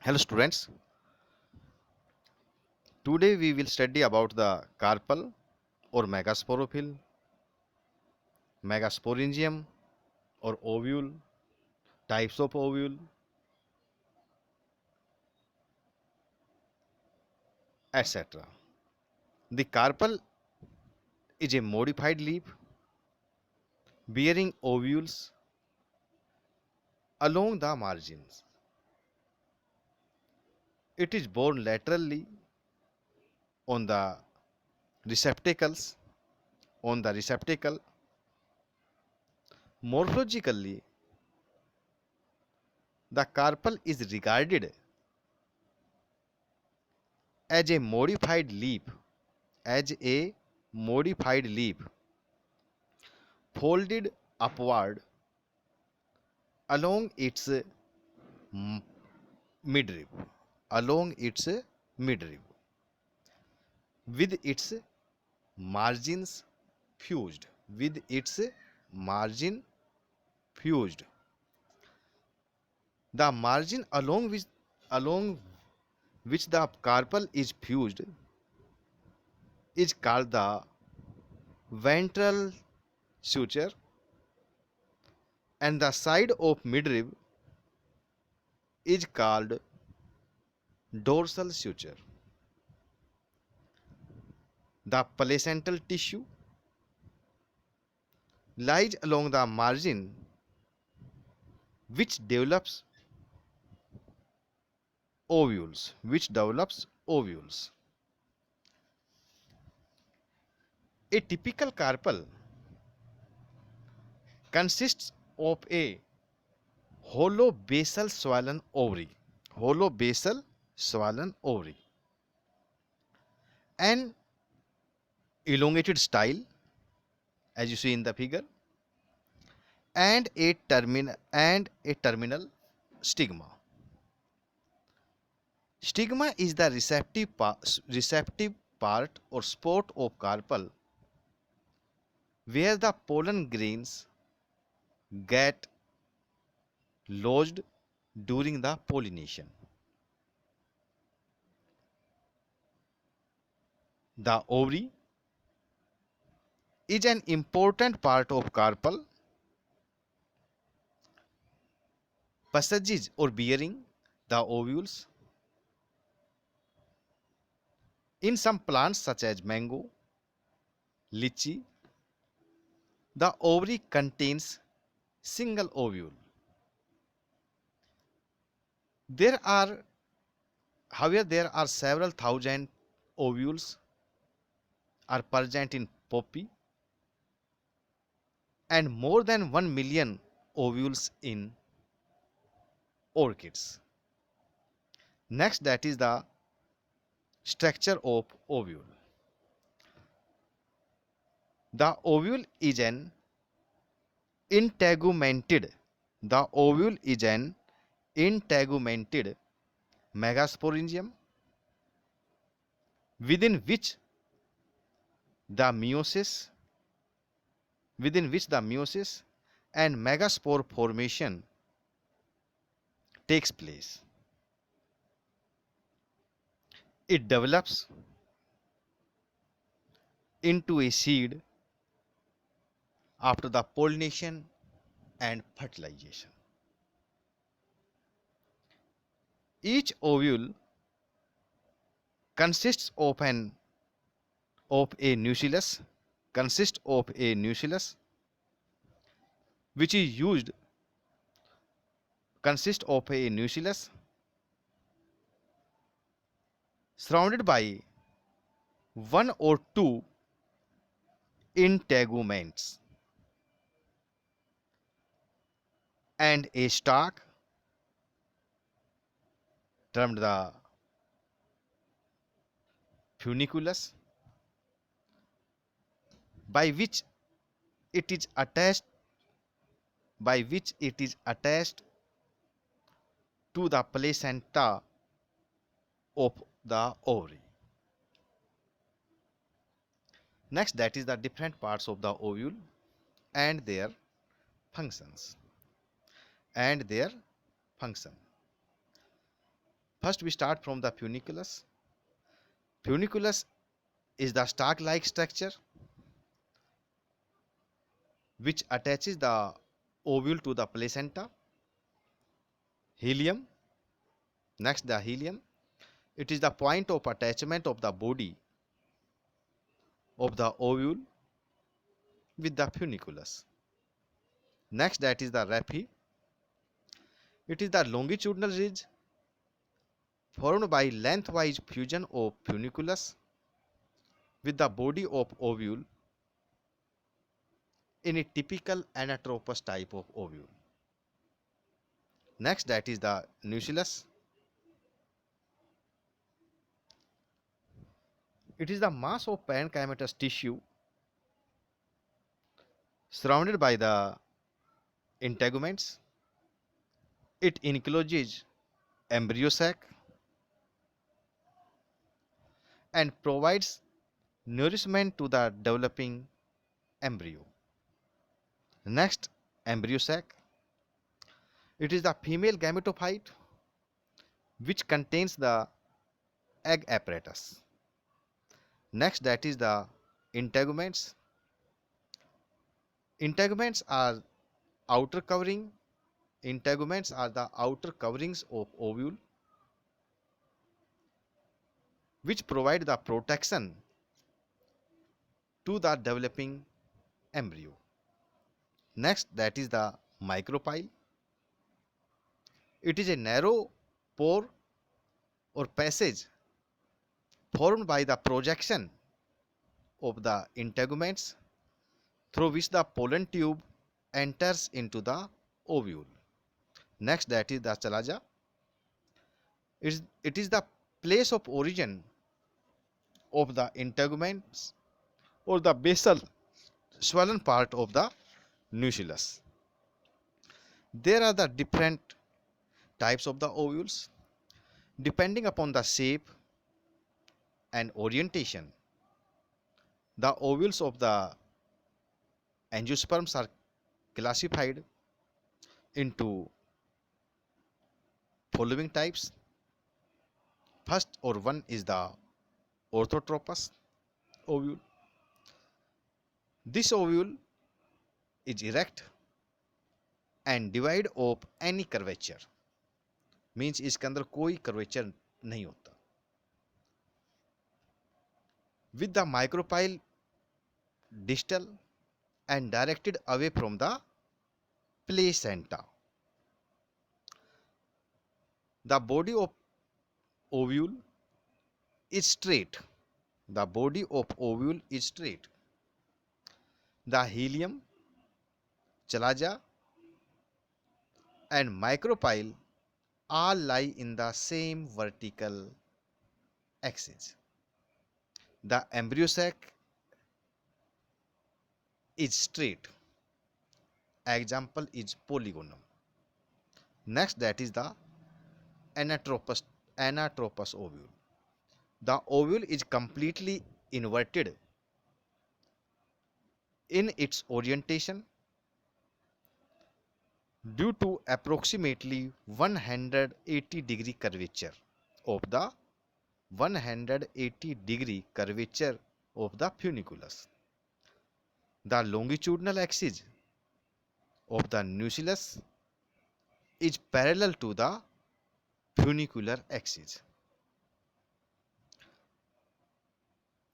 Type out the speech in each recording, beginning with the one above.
Hello students, today we will study about the carpel or megasporophyll, megasporangium or ovule, types of ovule, etc. The carpel is a modified leaf bearing ovules along the margins. It is borne laterally on the receptacles, on the receptacle. Morphologically, the carpel is regarded as a modified leaf, as a modified leaf folded upward along its m- midrib, along its midrib, with its margins fused, with its margin fused. The margin along which the carpel is fused is called the ventral suture, and the side of midrib is called dorsal suture. The placental tissue lies along the margin which develops ovules. A typical carpel consists of a hollow basal swollen ovary, an elongated style as you see in the figure, and a terminal stigma. Stigma is the receptive part or spot of carpel where the pollen grains get lodged during the pollination. The ovary is an important part of carpel passages or bearing the ovules. In some plants such as mango, lychee, the ovary contains single ovule. There are, however, there are several thousand ovules are present in poppy and more than 1 million ovules in orchids. Next, that is the structure of ovule. The ovule is an integumented. The ovule is an integumented megasporangium within which the meiosis and megaspore formation takes place. It develops into a seed after the pollination and fertilization. Each ovule consists of an of a nucellus which is used consists of a nucellus surrounded by one or two integuments and a stalk termed the funiculus, by which it is attached to the placenta of the ovary. Next, that is the different parts of the ovule and their functions. First we start from the funiculus. Funiculus is the stalk-like structure which attaches the ovule to the placenta. Helium. Next, the helium. It is the point of attachment of the body of the ovule with the funiculus. Next, that is the raphe. It is the longitudinal ridge formed by lengthwise fusion of funiculus with the body of ovule in a typical anatropous type of ovule. Next, that is the nucellus. It is the mass of parenchymatous tissue surrounded by the integuments. It encloses embryo sac and provides nourishment to the developing embryo. Next, embryo sac. It is the female gametophyte which contains the egg apparatus. Next, that is the integuments. Integuments are outer covering. Integuments are the outer coverings of ovule which provide the protection to the developing embryo. Next, that is the micropyle. It is a narrow pore or passage formed by the projection of the integuments through which the pollen tube enters into the ovule. Next, that is the chalaza. It is the place of origin of the integuments or the basal swollen part of the nucellus. There are the different types of the ovules. Depending upon the shape and orientation, the ovules of the angiosperms are classified into following types. First or one is the orthotropous ovule. This ovule is erect and devoid of any curvature. Means इसके अंदर कोई curvature नहीं होता. With the micropyle distal and directed away from the placenta. The body of ovule is straight. The body of ovule is straight. The helium, chalaza, and micropyle all lie in the same vertical axis. The embryo sac is straight. Example is polygonum. Next, that is the anatropous ovule. The ovule is completely inverted in its orientation due to approximately 180-degree curvature of the 180-degree curvature of the funiculus. The longitudinal axis of the nucellus is parallel to the funicular axis.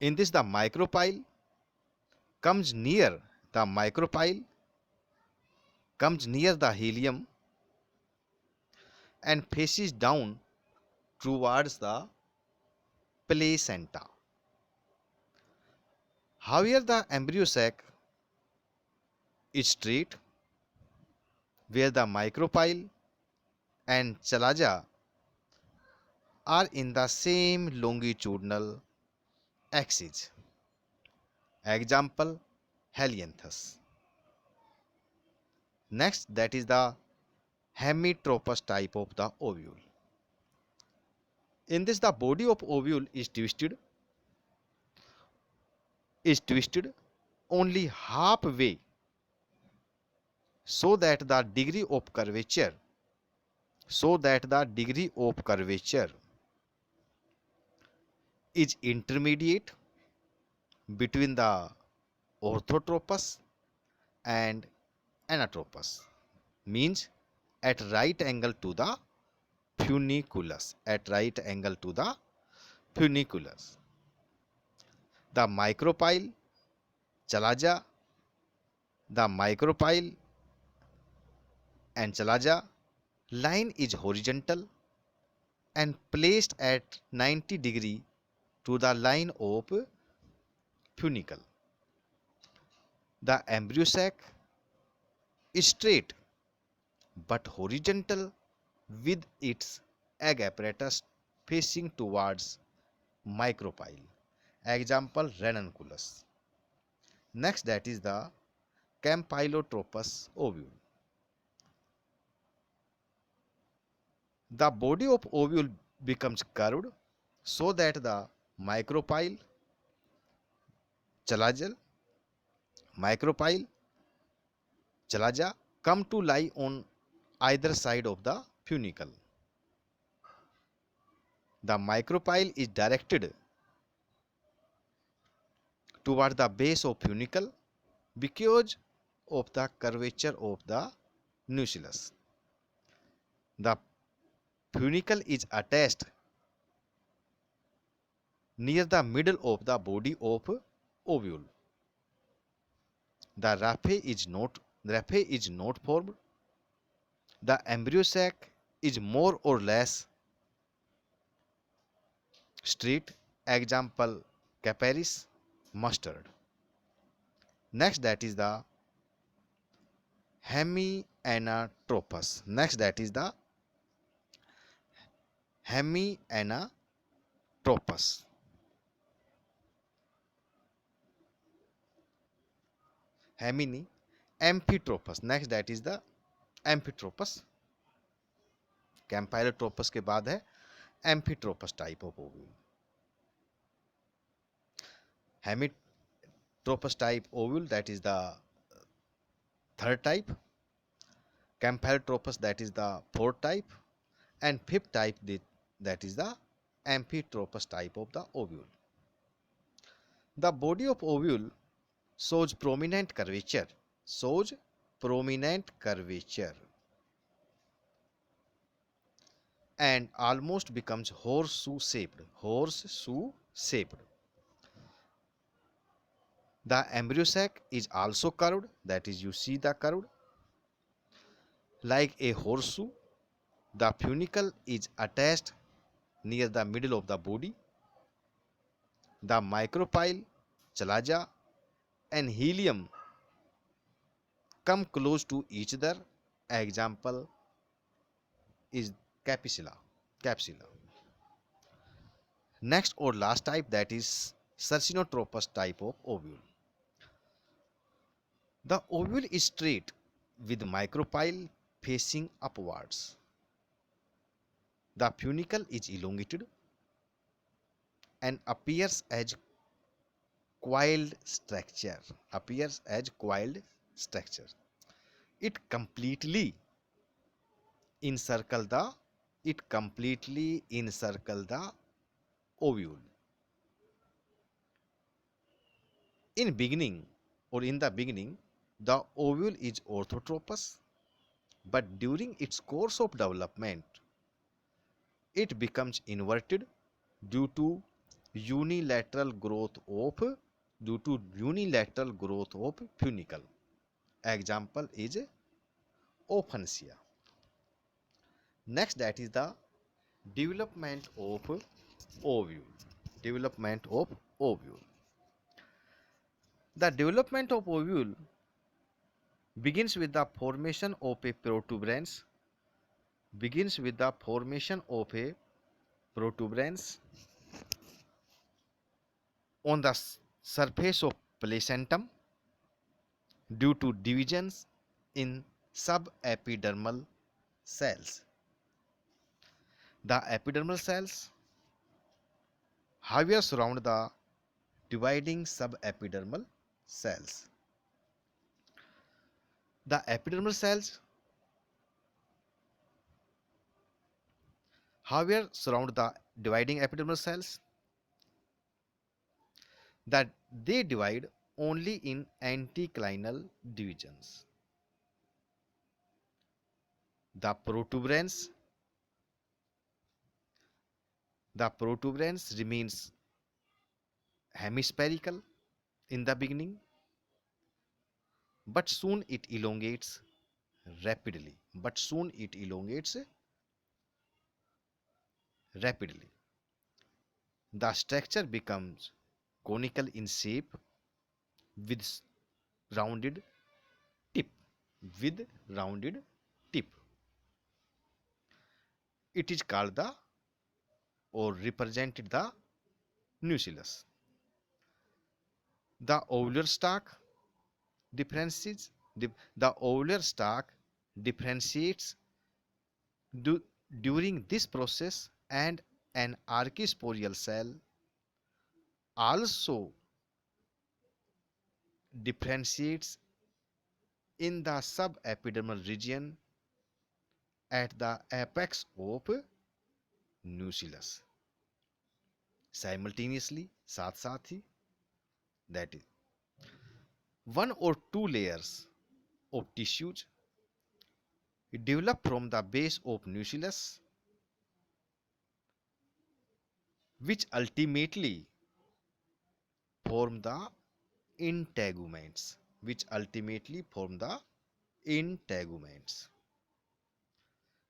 In this, the micropyle comes near the helium and faces down towards the placenta. However, the embryo sac is straight, where the micropyle and chalaza are in the same longitudinal axis. Example, Helianthus. Next, that is the hemitropous type of the ovule. In this, the body of ovule is twisted only halfway so that the degree of curvature so that the degree of curvature is intermediate between the orthotropous and anatropous, means at right angle to the funiculus, at right angle to the funiculus. The micropyle चला जा, the micropyle and चला जा line is horizontal and placed at 90 degree to the line of funicle. The embryo sac is straight but horizontal with its egg apparatus facing towards micropyle. Example ranunculus. Next, that is the campylotropous ovule. The body of ovule becomes curved so that the micropyle chalajal, micropyle chalaja come to lie on either side of the funicle. The micropyle is directed toward the base of funicle because of the curvature of the nucellus. The funicle is attached near the middle of the body of ovule. The raphe is not formed. The embryo sac is more or less straight. Example caparis, mustard. Next, that is the hemianatropous. Next, that is the hemianatropous. Hemini, amphitropous. Next, that is the amphitropous. कैम्पाइलोट्रोपस के बाद है amphitropous type of ovule. Hemitropous type ovule, that is the third type. Campylotropous, that is the fourth type. And fifth type, that is the amphitropous type of the ovule. The body of ovule shows prominent curvature, and almost becomes horseshoe shaped. The embryo sac is also curved, that is, you see the curved like a horseshoe. The funicle is attached near the middle of the body. The micropyle, chalaja, and helium come close to each other. Example is capsula. Next or last type, that is cercinotropous type of ovule. The ovule is straight with micropyle facing upwards. The funicle is elongated and appears as coiled structure. It completely encircle the ovule. In the beginning, the ovule is orthotropous, but during its course of development, it becomes inverted due to unilateral growth of funicle. Example is Ophansia. Next, that is the development of ovule. The development of ovule begins with the formation of a protuberance on the surface of placentum due to divisions in subepidermal cells. The epidermal cells, however, surround the dividing subepidermal cells. The epidermal cells However, surround the dividing epidermal cells that they divide only in anticlinal divisions. The protuberance, the protuberance remains hemispherical in the beginning, but soon it elongates rapidly. But soon it elongates rapidly. The structure becomes conical in shape with rounded tip. With rounded tip. It is called the or represented the nucellus. The ovular stalk differentiates the ovular stalk differentiates du- during this process, and an archisporial cell also differentiates in the subepidermal region at the apex of nucellus. Simultaneously, साथ साथ ही, that is one or two layers of tissues develop from the base of nucellus, which ultimately form the integuments. Which ultimately form the integuments.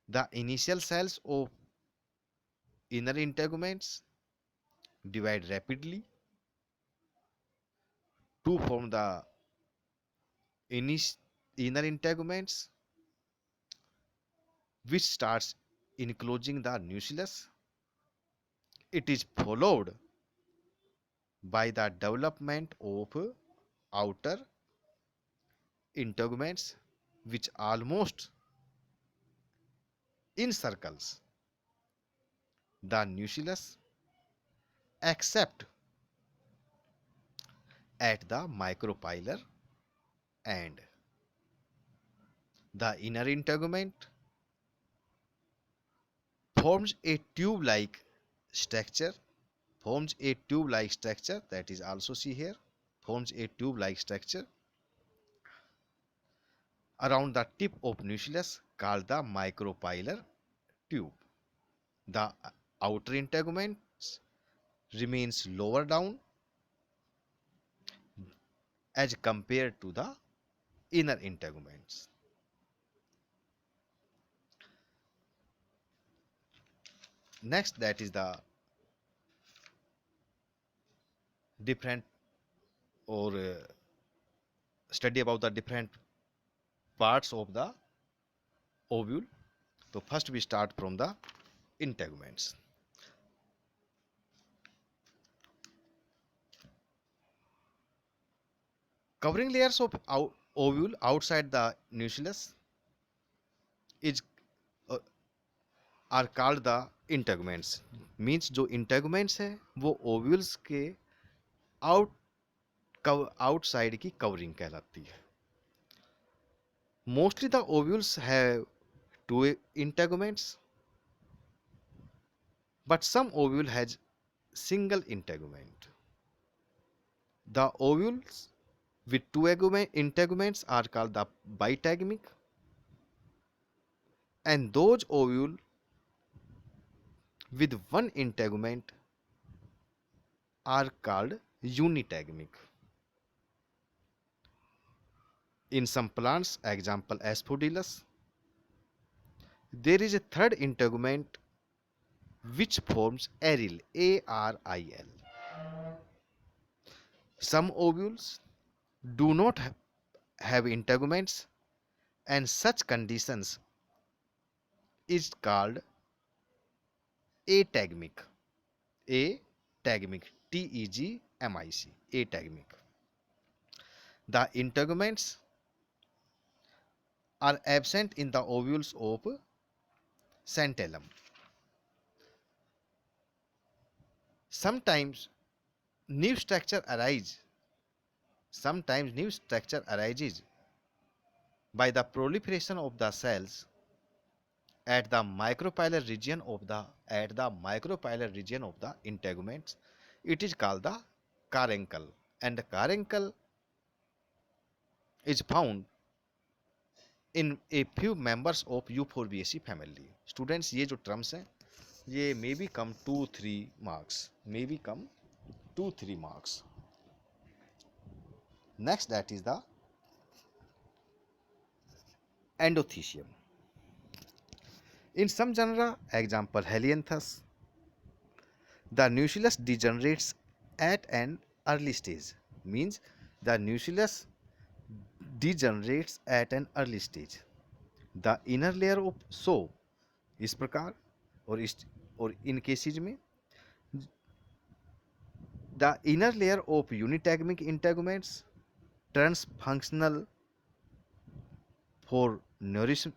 The initial cells of inner integuments divide rapidly to form the inner integuments, which starts enclosing the nucellus. It is followed by the development of outer integuments, which almost encircles the nucellus except at the micropylar end. The inner integument forms a tube-like structure, that is also see here, forms a tube-like structure around the tip of nucellus called the micropylar tube. The outer integuments remains lower down as compared to the inner integuments. Next, that is the different or study about the different parts of the ovule. So first we start from the integuments. Covering layers of ovule outside the nucellus is uh, are called the integuments. Means जो integuments है वो ovules के out outside की covering कहलाती है. Mostly the ovules have two integuments, but some ovule has single integument. The ovules with two integuments are called the bitegamic, and those ovules with one integument are called unitegamic. In some plants, example Asphodilus, there is a third integument which forms aril, A-R-I-L. Some ovules do not have integuments, and such conditions is called atagamic. Atagamic, T-E-G-M-I-C, atagamic. The integuments are absent in the ovules of centellum. Sometimes new structure arise. Sometimes new structure arises by the proliferation of the cells at the micropylar region of the integuments, it is called the caruncle, and the caruncle is found in a few members of Euphorbiaceae family. Students, ये जो terms हैं ये may be come 2-3 marks, may be come 2-3 marks. Next, that is the endothecium. In some genera, example Helianthus, the nucleus degenerates at an early stage, means the nucleus degenerates at an early stage. The inner layer of so इस प्रकार और इन cases में the inner layer of unitagmic integuments turns functional for nourishing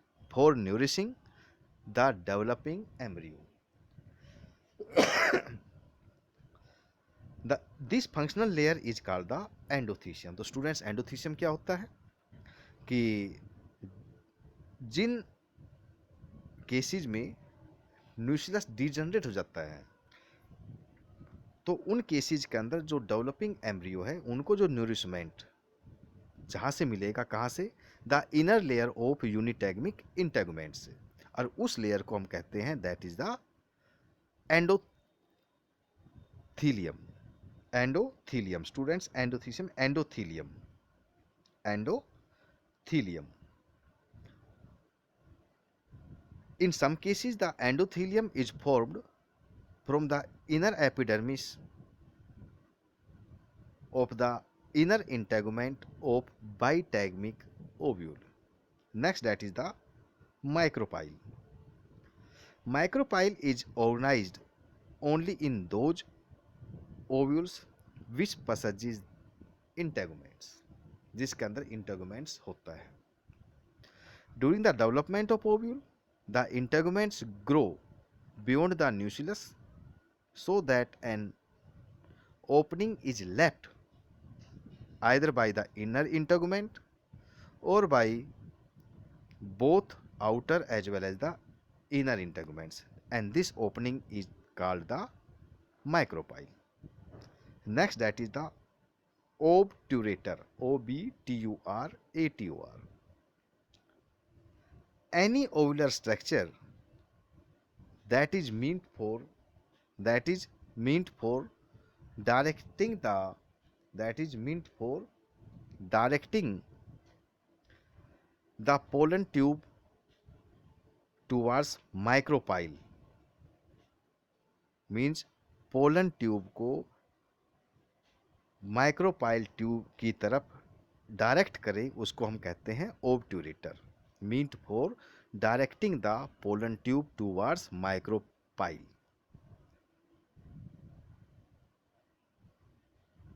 the developing embryo. This functional layer is called the endothecium. तो students endothecium क्या होता है कि जिन cases में न्यूक्लियस डिजनरेट हो जाता है तो उन केसेज के अंदर जो डेवलपिंग एम्ब्रियो है उनको जो न्यूरिशमेंट जहाँ से मिलेगा, कहाँ से, the inner layer of unitegmic integument से, और उस लेयर को हम कहते हैं that is the endothelium. Endothelium students, endothecium, endothelium, endothelium. In some cases, the endothelium is formed from the inner epidermis of the inner integument of bitagmic ovule. Next, that is the micropyle. Micropyle is organized only in those ovules which possesses integuments, जिसके अंदर integuments होता है. During the development of ovule, the integuments grow beyond the nucleus so that an opening is left either by the inner integument or by both outer as well as the inner integuments, and this opening is called the micropyle. Next, that is the obturator, obturator. Any ovular structure that is meant for directing the pollen tube towards micropyle, means pollen tube को micropyle tube की तरफ direct करे, उसको हम कहते हैं obturator, meant for directing the pollen tube towards micropyle.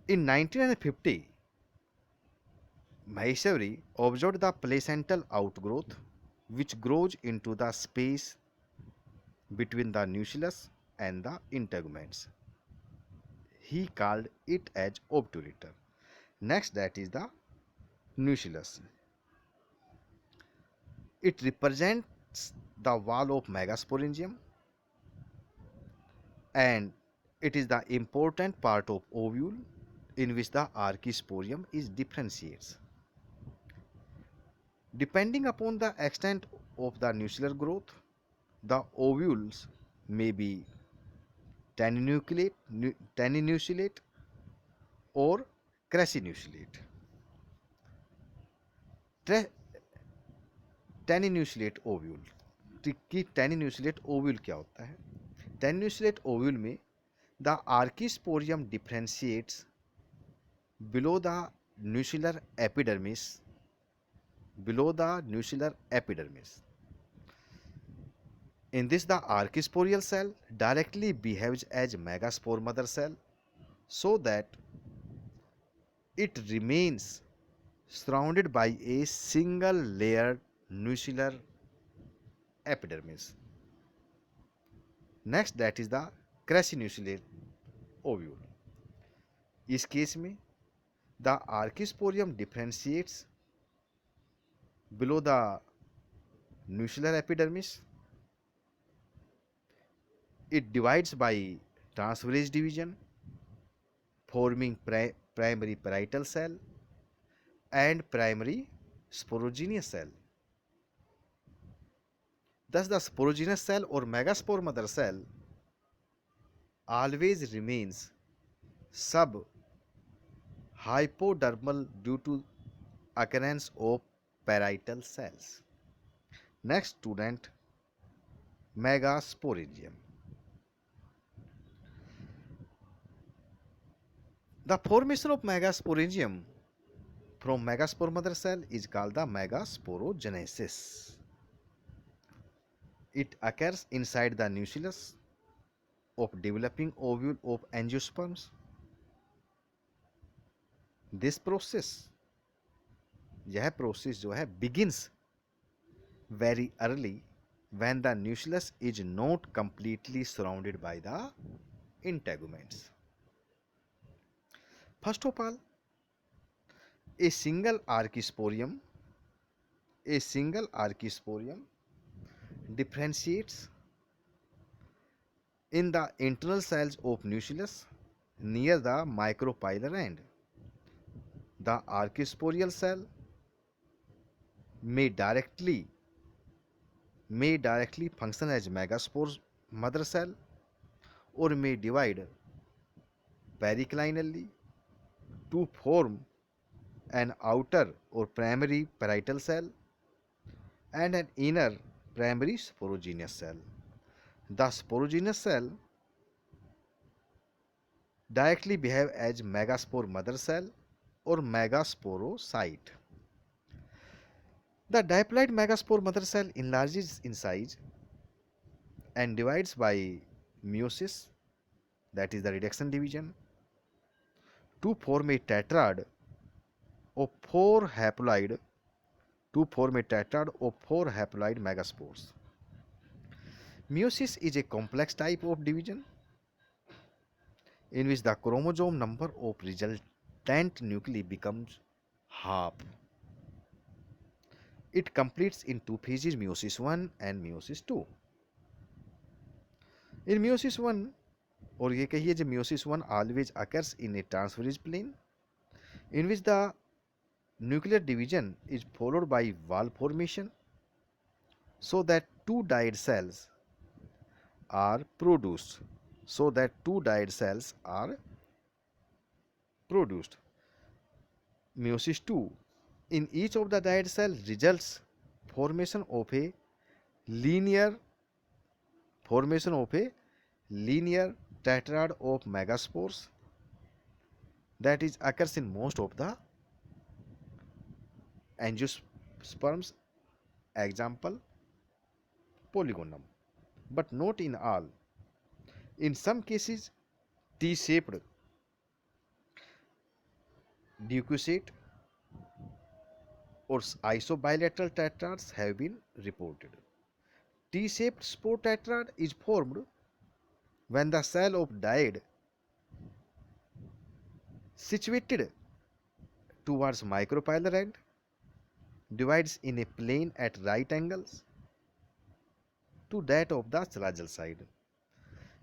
In 1950, Maheshwari observed the placental outgrowth which grows into the space between the nucleus and the integuments. He called it as obturator. Next, that is the nucleus. It represents the wall of megasporangium and it is the important part of ovule in which the archisporium is differentiates. Depending upon the extent of the nuclear growth, the ovules may be taninucleate or crassinucleate. Taninucleate ovule कि taninucleate ovule क्या होता है. Taninucleate ovule में the archisporium differentiates below the nuclear epidermis. In this, the archisporial cell directly behaves as megaspore mother cell so that it remains surrounded by a single layered nuclear epidermis. Next, that is the crassinucleate ovule. इस case में the archisporium differentiates below the nuclear epidermis It divides by transverse division, forming primary parietal cell and primary sporogenous cell. Thus, the sporogenous cell or megaspore mother cell always remains sub-hypodermal due to occurrence of parietal cells. Next student, megasporangium. The formation of megasporangium from megaspore mother cell is called the megasporogenesis. It occurs inside the nucleus of developing ovule of angiosperms. This process, यह process जो है begins very early when the nucleus is not completely surrounded by the integuments. First of all, a single archisporium differentiates in the internal cells of nucleus near the micropylar end. The archisporial cell may directly function as megaspore mother cell or may divide periclinally to form an outer or primary parietal cell and an inner primary sporogenous cell. The sporogenous cell directly behave as megaspore mother cell or megasporocyte. The diploid megaspore mother cell enlarges in size and divides by meiosis, that is the reduction division, to form a tetrad of four haploid megaspores. Meiosis is a complex type of division in which the chromosome number of resultant nuclei becomes half. It completes in two phases, meiosis 1 and meiosis 2. In meiosis 1, और ये कहिए जो meiosis 1 always occurs in a transverse plane in which the nuclear division is followed by wall formation so that two dyad cells are produced. Meiosis 2, in each of the dyad cell results formation of a linear tetrad of megaspores that is occurs in most of the angiosperms, example Polygonum, but not in all. In some cases, T-shaped leukocyte or isobilateral tetrads have been reported. T-shaped spore tetrad is formed when the cell of dyad situated towards micropylar end divides in a plane at right angles to that of the chalazial side.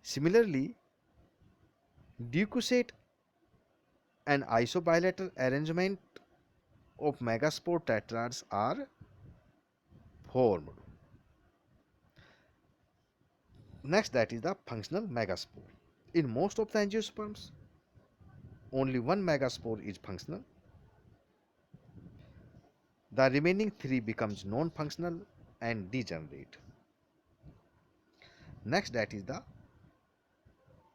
Similarly, leukocyte and isobilateral arrangement of megaspore tetrads are formed. Next, that is the functional megaspore. In most of the angiosperms, only one megaspore is functional. The remaining three becomes non-functional and degenerate. Next, that is the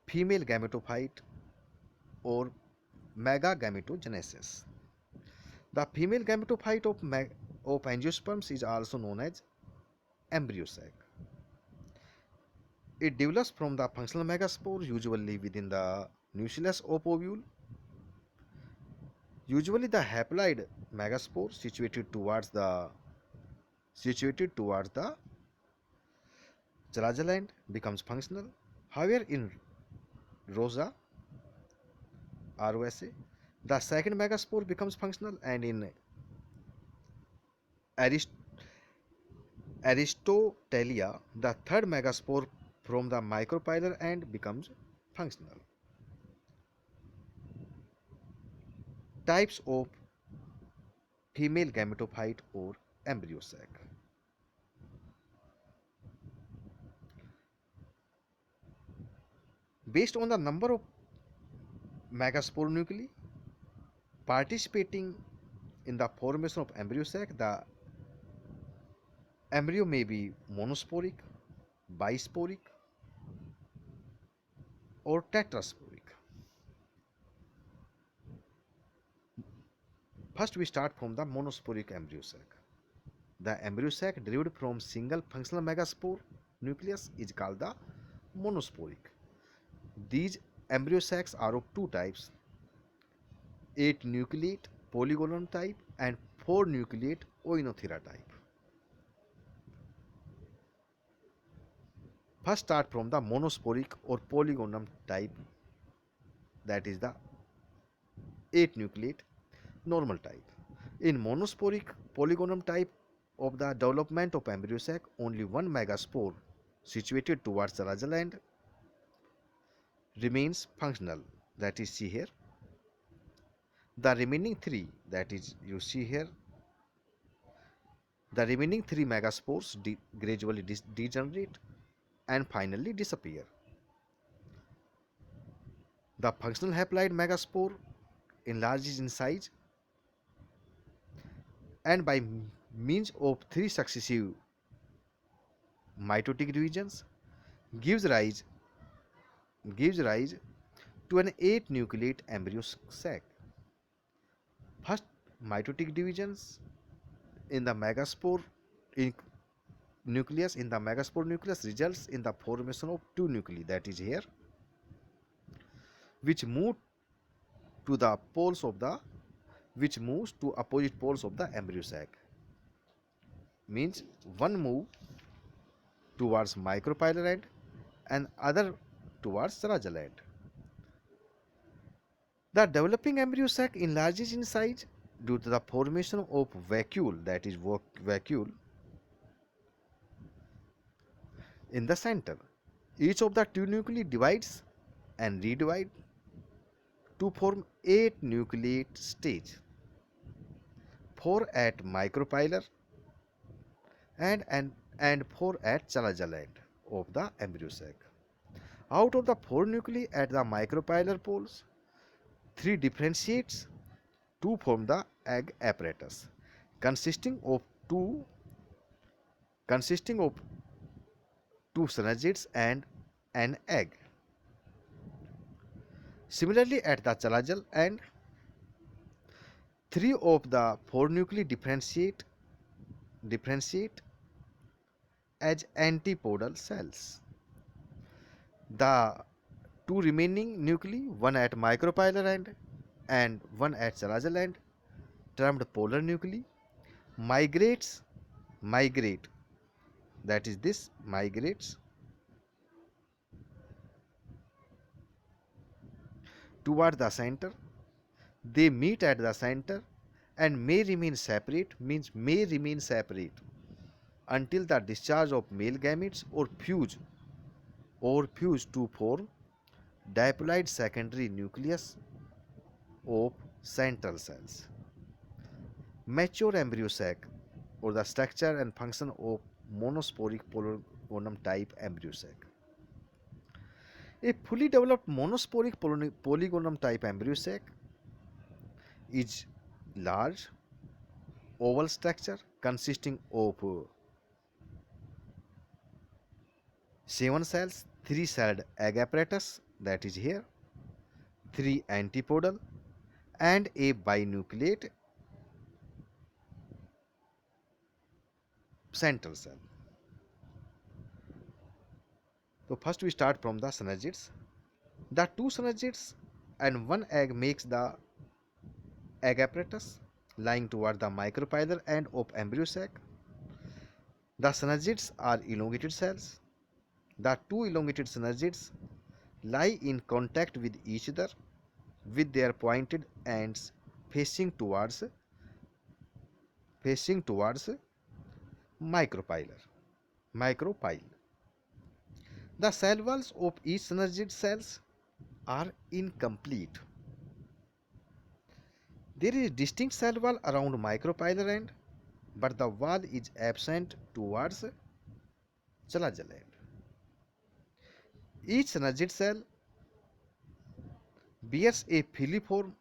female gametophyte or megagametogenesis. The female gametophyte of angiosperms is also known as embryo sac. It develops from the functional megaspore, usually within the nucleus of ovule. Usually the haploid megaspore situated towards the chalazial end becomes functional. However, in Rosa, the second megaspore becomes functional, and in Aristotelia, the third megaspore from the micropylar and becomes functional. Types of female gametophyte or embryo sac. Based on the number of megaspore nuclei participating in the formation of embryo sac, the embryo may be monosporic, bisporic, or tetrasporic. First, we start from the monosporic embryo sac. The embryo sac derived from single functional megaspore nucleus is called the monosporic. These embryo sacs are of two types: 8 nucleate polygonum type and 4 nucleate Oenothera type. First, start from the monosporic or polygonum type, that is the 8 nucleate normal type. In monosporic polygonum type of the development of embryo sac, only one megaspore situated towards the basal end remains functional, that is see here. The remaining three, that is you see here, the remaining three megaspores gradually degenerate and finally disappear. The functional haploid megaspore enlarges in size and by means of three successive mitotic divisions gives rise to an 8 nucleate embryo sac. First mitotic divisions in the megaspore in nucleus results in the formation of two nuclei, that is here, which move to the poles of the which moves to opposite poles of the embryo sac. Means one move towards micropylar end and other towards serral end. The developing embryo sac enlarges in size due to the formation of vacuole, that is vacuole, in the center. Each of the two nuclei divides and redivides to form 8 nucleate stage, 4 at micropylar and 4 at serral end of the embryo sac. Out of the 4 nuclei at the micropylar poles, 3 differentiates to form the egg apparatus, consisting of two synergids and an egg. Similarly, at the serral end, 3 of the 4 nuclei differentiate as antipodal cells. The two remaining nuclei, one at micropylar end and one at serral end, termed polar nuclei, migrate, that is this migrates toward the center. They meet at the center and may remain separate, until the discharge of male gametes or fuse to form diploid secondary nucleus of central cells. Mature embryo sac, or the structure and function of monosporic polygonum type embryo sac. A fully developed monosporic polygonum type embryo sac is large oval structure consisting of 7 cells, 3 celled egg apparatus, that is here, 3 antipodal and a binucleate central cell. So first we start from the synergids. The 2 synergids and 1 egg makes the egg apparatus lying toward the micropylar end of embryo sac. The synergids are elongated cells. The 2 elongated synergids lie in contact with each other with their pointed ends facing towards micropyle. The cell walls of each synergid cells are incomplete. There is distinct cell wall around micropylar end, but the wall is absent towards chalajal end. Each synergid cell bears a filiform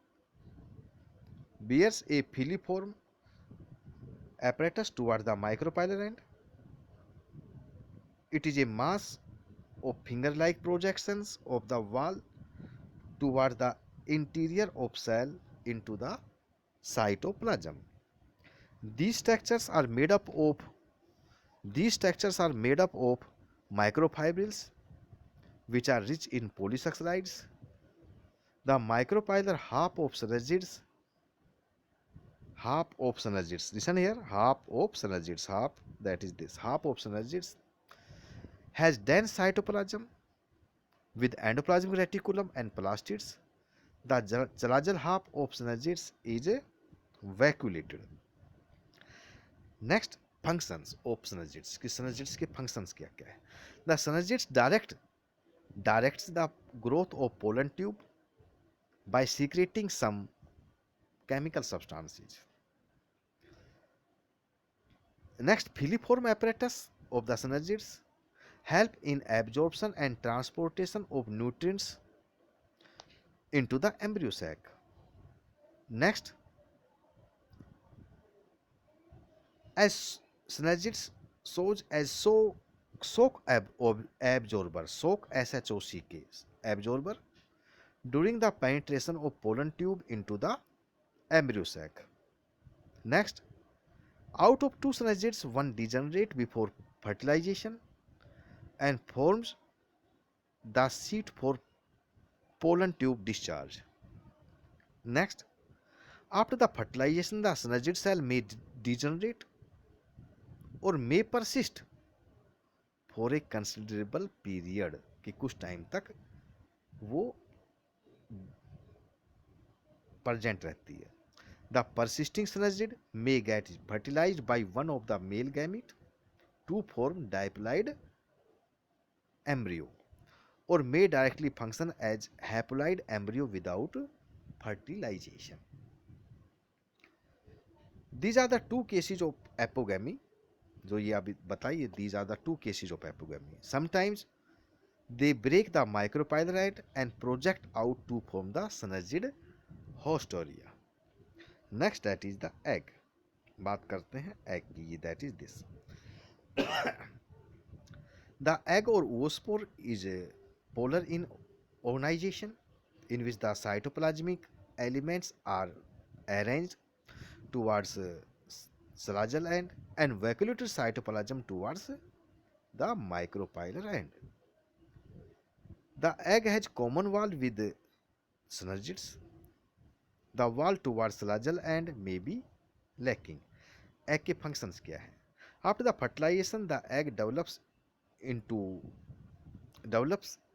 bears a filiform apparatus toward the micropylar end. It is a mass of finger-like projections of the wall toward the interior of cell into the cytoplasm. These structures are made up of these structures are made up of microfibrils which are rich in polysaccharides. The micropylar listen here, half of synergids has dense cytoplasm with endoplasmic reticulum and plastids. The chalajal half of synergids is vacuolated. Next, functions of synergids कि synergids के functions क्या क्या है. The synergids directs the growth of pollen tube by secreting some chemical substances. Next, filiform apparatus of the synergids help in absorption and transportation of nutrients into the embryo sac. Next, as synergids shows as shock absorber during the penetration of pollen tube into the embryo sac. Next, out of two synergids, one degenerate before fertilization and forms the seat for pollen tube discharge. Next, after the fertilization, the synergid cell may degenerate or may persist for a considerable period कि कुछ time तक वो present रहती है. The persisting synergid may get fertilized by one of the male gamete to form diploid embryo or may directly function as haploid embryo without fertilization. These are the two cases of apogamy. जो ये अभी बताइए, these are the two cases of apogamy. Sometimes they break the micropylar end and project out to form the synergid host area. Next, that is the egg. बात करते हैं egg की. That is this. The egg or oospore is polar in organization, in which the cytoplasmic elements are arranged towards chalajal end and vacuolated cytoplasm towards the micropylar end. The egg has common wall with synergids. The wall towards chalajal end may be lacking. Egg के functions क्या है? After the fertilization, the egg develops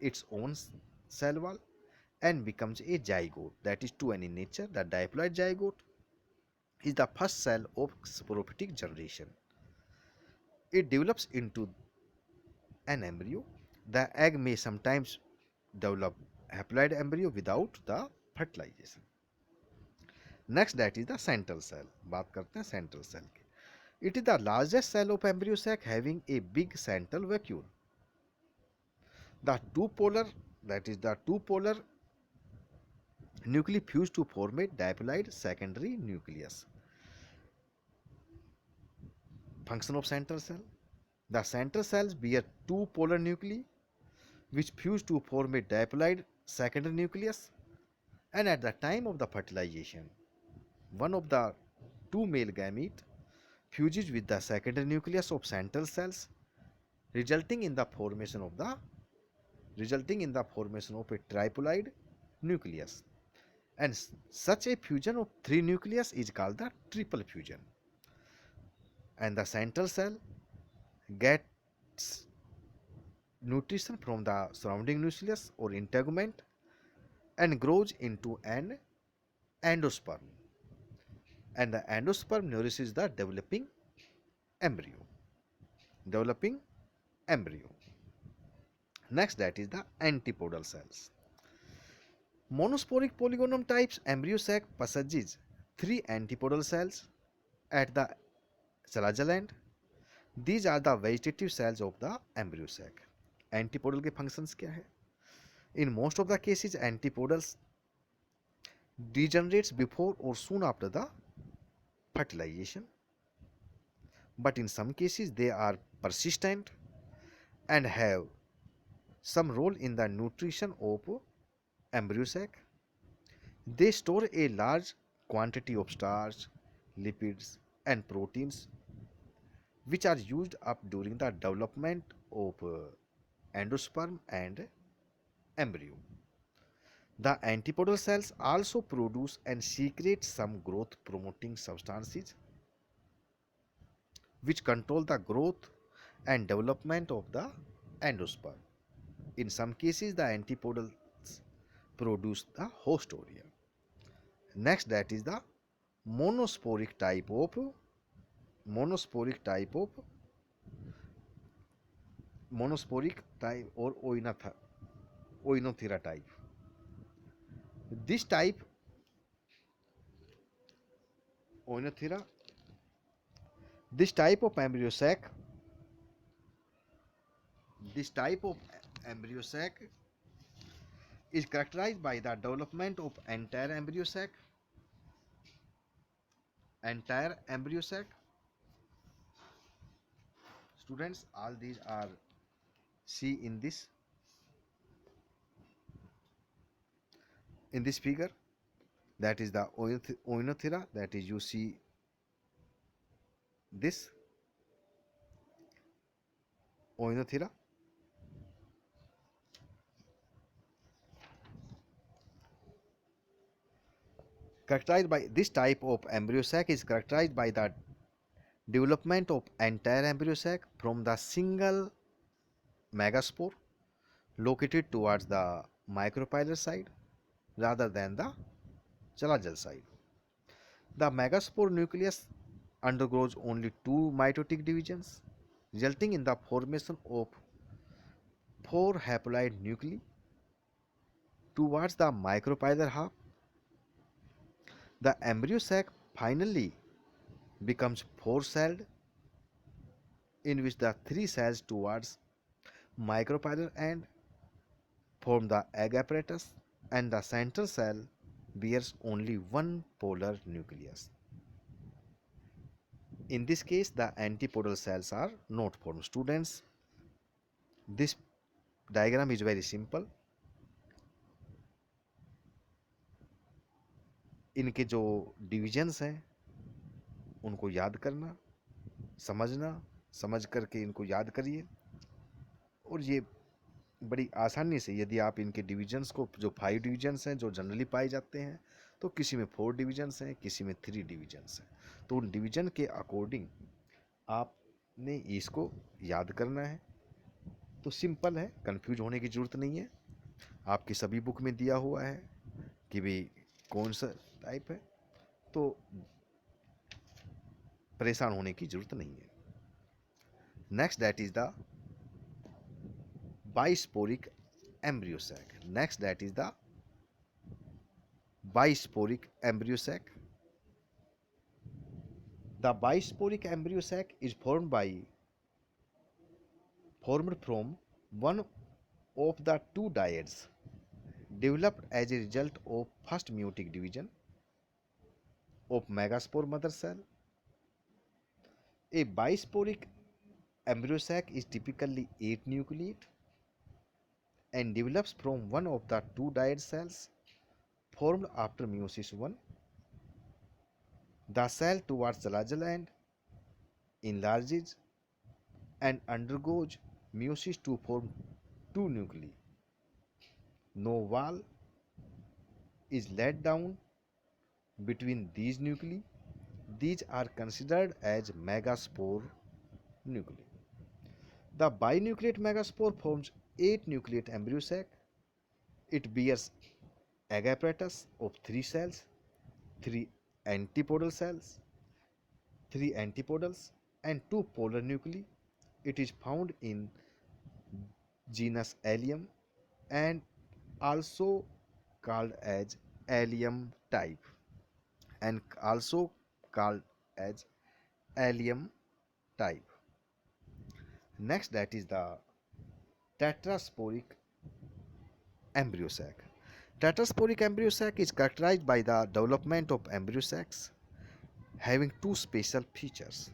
its own cell wall and becomes a zygote. That is 2n in nature. The diploid zygote is the first cell of sporophytic generation. It develops into an embryo. The egg may sometimes develop haploid embryo without the fertilization. Next, that is the central cell. बात करते हैं central cell की. It is the largest cell of embryo sac having a big central vacuole. The two polar nuclei fuse to form a diploid secondary nucleus. Function of central cell. The central cells bear two polar nuclei which fuse to form a diploid secondary nucleus, and at the time of the fertilization, one of the two male gamete fuses with the secondary nucleus of central cells, resulting in the formation of a triploid nucleus. And such a fusion of three nucleus is called the triple fusion. And the central cell gets nutrition from the surrounding nucleus or integument and grows into an endosperm. And the endosperm nourishes the developing embryo. Next, that is the antipodal cells. Monosporic polygonum types embryo sac possesses three antipodal cells at the chelazal end. These are the vegetative cells of the embryo sac. Antipodal के functions क्या है? In most of the cases, antipodals degenerates before or soon after the fertilization, but in some cases they are persistent and have some role in the nutrition of embryo sac. They store a large quantity of starch, lipids, and proteins which are used up during the development of endosperm and embryo. The antipodal cells also produce and secrete some growth promoting substances which control the growth and development of the endosperm. In some cases, the antipodals produce the host area. Next, that is the monosporic type of monosporic type of monosporic type or Oinothera type. This type Oinothera, this type of embryo sac, this type of embryo sac is characterized by the development of entire embryo sac. Students, all these are see in this figure. That is the Oinothera, that is you see this Oinothera. Characterized by this type of embryo sac is characterized by the development of entire embryo sac from the single megaspore located towards the micropylar side rather than the chelazal side. The megaspore nucleus undergoes only two mitotic divisions, resulting in the formation of four haploid nuclei towards the micropylar half. The embryo sac finally becomes four-celled, in which the three cells towards micropylar end form the egg apparatus and the central cell bears only one polar nucleus. In this case, the antipodal cells are not formed. Students, this diagram is very simple. इनके जो divisions हैं उनको याद करना, समझना, समझ करके इनको याद करिए और ये बड़ी आसानी से यदि आप इनके डिविजन्स को, जो 5 डिविजन्स हैं जो जनरली पाए जाते हैं, तो किसी में 4 डिविजन्स हैं, किसी में 3 डिविजन्स हैं, तो उन डिवीजन के अकॉर्डिंग आपने इसको याद करना है। तो सिंपल है, कंफ्यूज होने की ज़रूरत नहीं है। आपकी सभी बुक में दिया हुआ है कि भाई कौन सा टाइप है, तो परेशान होने की ज़रूरत नहीं है। Next that is the bisporic embryo sac. Next, that is the bisporic embryo sac. The bisporic embryo sac is formed from one of the two dyads developed as a result of first meiotic division of megaspore mother cell. A bisporic embryo sac is typically 8 nucleate and develops from one of the two dyad cells formed after meiosis 1. The cell towards the chelazal end enlarges and undergoes meiosis to form two nuclei. No wall is laid down between these nuclei. These are considered as megaspore nuclei. The binucleate megaspore forms 8 nucleate embryo sac. It bears egg apparatus of 3 cells, 3 antipodal cells, 3 antipodals and 2 polar nuclei. It is found in genus Allium, and also called as Allium type, and also called as Allium type. Next, that is the tetrasporic embryo sac. Tetrasporic embryo sac is characterized by the development of embryo sacs having two special features.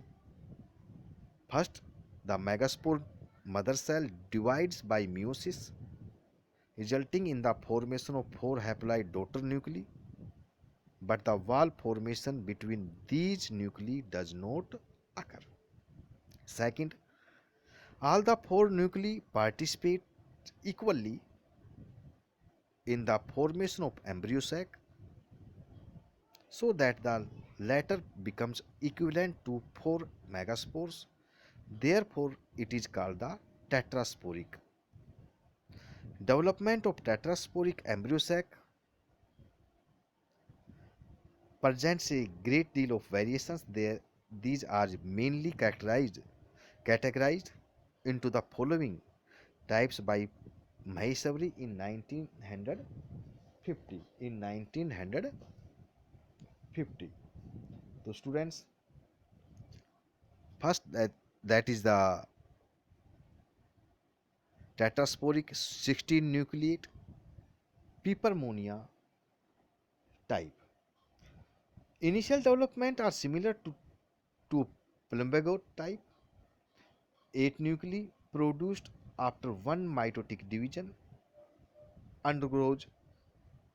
First, the megaspore mother cell divides by meiosis, resulting in the formation of four haploid daughter nuclei, but the wall formation between these nuclei does not occur. Second, all the four nuclei participate equally in the formation of embryo sac so that the latter becomes equivalent to four megaspores. Therefore, it is called the tetrasporic. Development of tetrasporic embryo sac presents a great deal of variations there. These are mainly categorized into the following types by Maheshwari in 1950. In 1950. So students, first that is the tetrasporic 16 nucleate pepermonia type. Initial development are similar to plumbago type. 8 nuclei produced after one mitotic division undergoes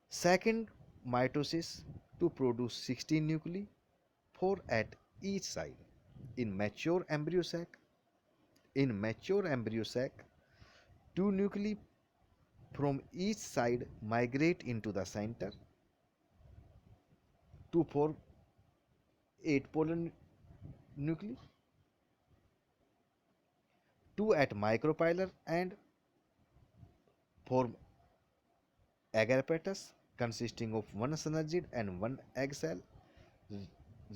second mitosis to produce 16 nuclei, 4 at each side. In mature embryo sac, two nuclei from each side migrate into the center to form 8 polar nuclei, 2 at micropylar and form agarapatus consisting of one synergid and one egg cell.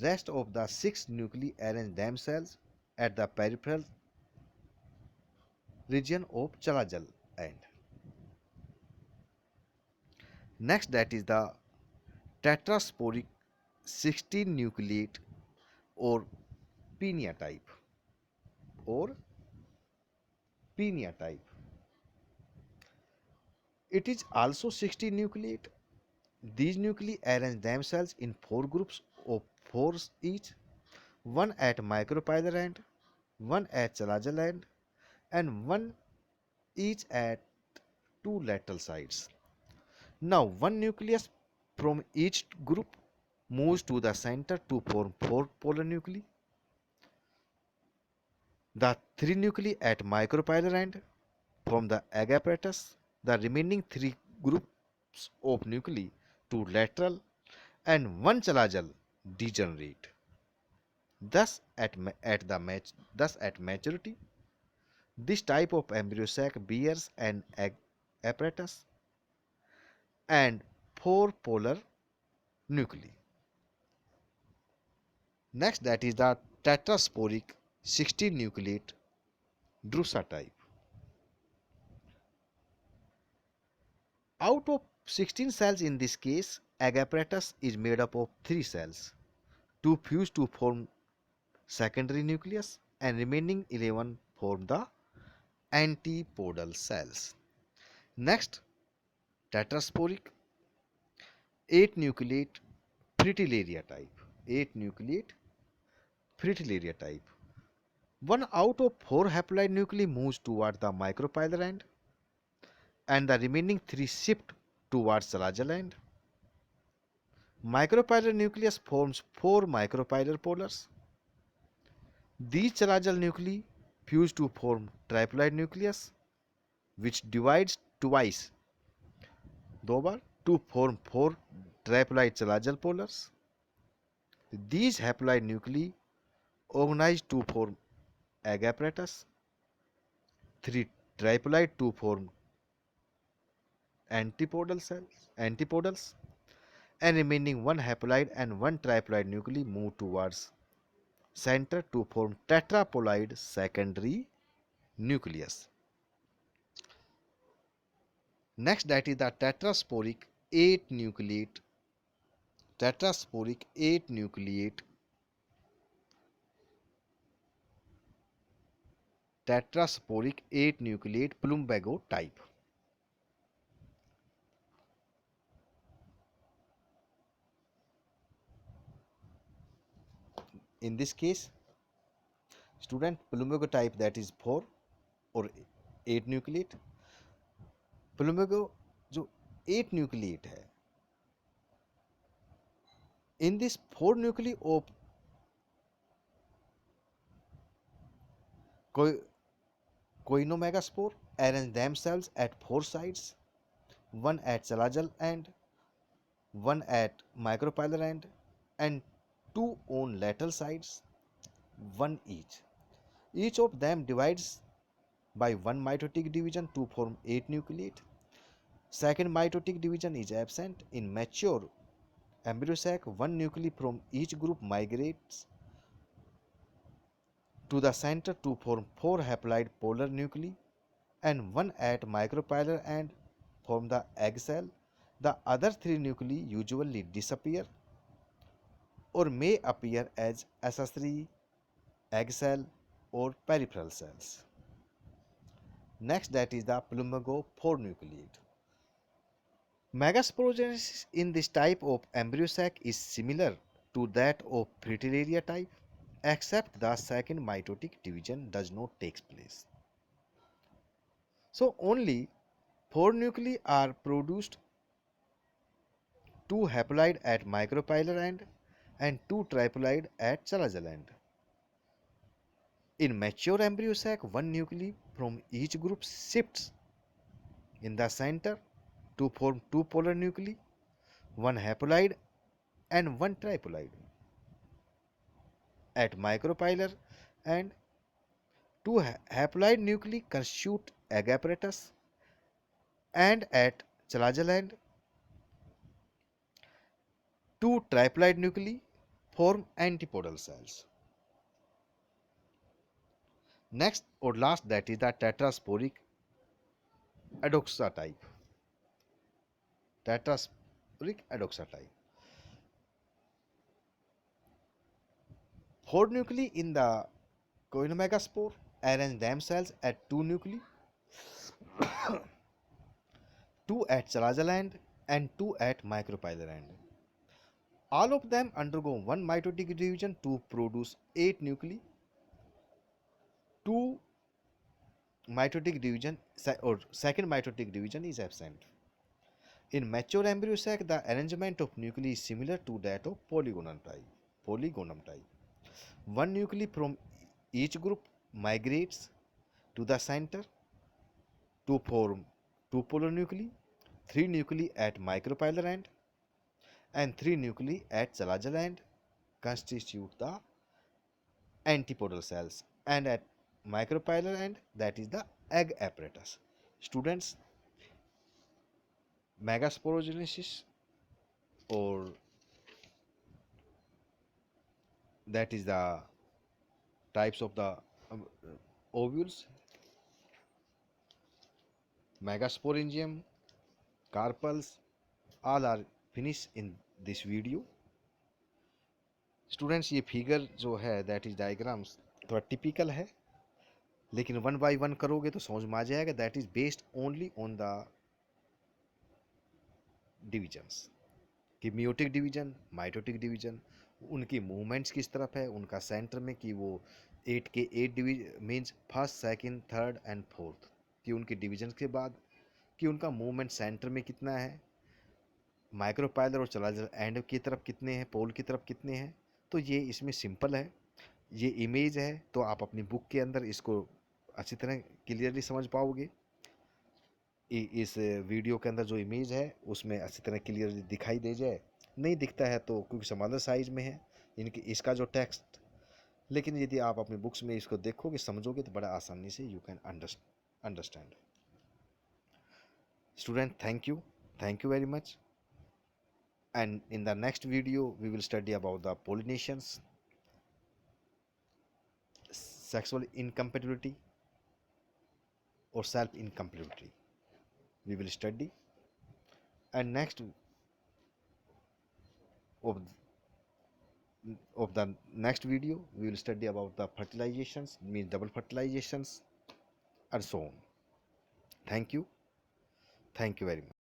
Rest of the 6 nuclei arrange themselves at the peripheral region of Chalajal end. Next, that is the tetrasporic 16 nucleate or pinia type or pinia type. It is also 16 nucleate. These nuclei arrange themselves in 4 groups of 4 each, one at micropylar end, one at Chalajal end, and one each at two lateral sides. Now, one nucleus from each group moves to the center to form 4 polar nuclei. The 3 nuclei at micropylar end from the egg apparatus, the remaining 3 groups of nuclei to lateral, and one Chalajal degenerate. Thus, at maturity, this type of embryo sac bears an egg apparatus and 4 polar nuclei. Next, that is the tetrasporic 16 nucleate Drusa type. Out of 16 cells in this case, egg apparatus is made up of 3 cells, 2 fuse to form secondary nucleus and remaining 11 form the antipodal cells. Next, tetrasporic 8 nucleate fritillaria type. 8 nucleate fritillaria type. One out of 4 haploid nuclei moves toward the micropylar end and the remaining 3 shift towards Chalajal end. Micropylar nucleus forms 4 micropylar polars. These Chalajal nuclei fuse to form triploid nucleus which divides twice to form 4 triploid Chalajal polars. These haploid nuclei organize to form egg apparatus, 3 triploid to form antipodals, and remaining 1 haploid and 1 triploid nuclei move towards center to form tetraploid secondary nucleus. Next, that is the tetrasporic 8 nucleate plumbago type. In this case, student, plumbago type, that is 4 or 8 nucleate. प्लूमेगो जो 8 nucleate है, in this 4 nuclei of coinomagaspore arrange themselves at 4 sides, one at chalazal end, one at micropylar end, and 2 on lateral sides, one each. Each of them divides by one mitotic division to form 8 nucleate. Second mitotic division is absent. In mature embryo sac, one nuclei from each group migrates to the center to form 4 haploid polar nuclei, and one at micropylar end form the egg cell. The other 3 nuclei usually disappear or may appear as accessory egg cell or peripheral cells. Next, that is the plumago 4 nucleate. Megasporogenesis in this type of embryo sac is similar to that of Fritillaria type, except the second mitotic division does not take place. So only 4 nuclei are produced, 2 haploid at micropylar end and 2 triploid at chalazal end. In mature embryo sac, one nuclei from each group shifts in the center to form 2 polar nuclei, one haploid and one triploid. At micropylar and 2 haploid nuclei constitute egg apparatus, and at chalazal end 2 triploid nuclei form antipodal cells. Next or last, that is the tetrasporic adoxa type. Tetrasporic adoxa type. 4 nuclei in the coinomagaspore arrange themselves at 2 nuclei, 2 at chalazal end and 2 at micropylar end. All of them undergo one mitotic division to produce 8 nuclei. 2 mitotic division or second mitotic division is absent. In mature embryo sac, the arrangement of nuclei is similar to that of polygonum type. One nuclei from each group migrates to the center to form 2 polar nuclei, 3 nuclei at micropylar end and 3 nuclei at chalazal end constitute the antipodal cells, and at micropylar end, that is the egg apparatus. Students, megasporogenesis, or that is the types of the ovules, megasporangium, carpels, all are finished in this video. Students, ये figure जो है, that is diagrams, थोड़ा typical है, लेकिन one by one करोगे तो समझ में आ जाएगा. That is based only on the divisions कि मियोटिक डिवीजन, माइटोटिक डिवीजन, उनकी मूवमेंट्स किस तरफ है, उनका सेंटर में कि वो 8 के 8 division means first, second, third and fourth, कि उनके डिवीजन के बाद कि उनका मूवमेंट सेंटर में कितना है, माइक्रोपाइलर और चलाजल एंड की तरफ कितने हैं, पोल की तरफ कितने हैं. तो ये इसमें सिंपल है, ये इमेज है, तो आप अपनी बुक के अंदर इसको अच्छी तरह क्लियरली समझ पाओगे. इस वीडियो के अंदर जो इमेज है उसमें अच्छी तरह क्लियरली दिखाई दे जाए. नहीं दिखता है तो क्योंकि स्मॉलर साइज में है इनकी इसका जो टेक्स्ट, लेकिन यदि आप अपनी बुक्स में इसको देखोगे, समझोगे, तो बड़ा आसानी से you can understand. Student, thank you very much. And in the next video, we will study about the pollinations, sexual incompatibility or self-incompatibility. we will study, and next of the next video we will study about the fertilizations, means double fertilizations and so on. Thank you. Thank you very much.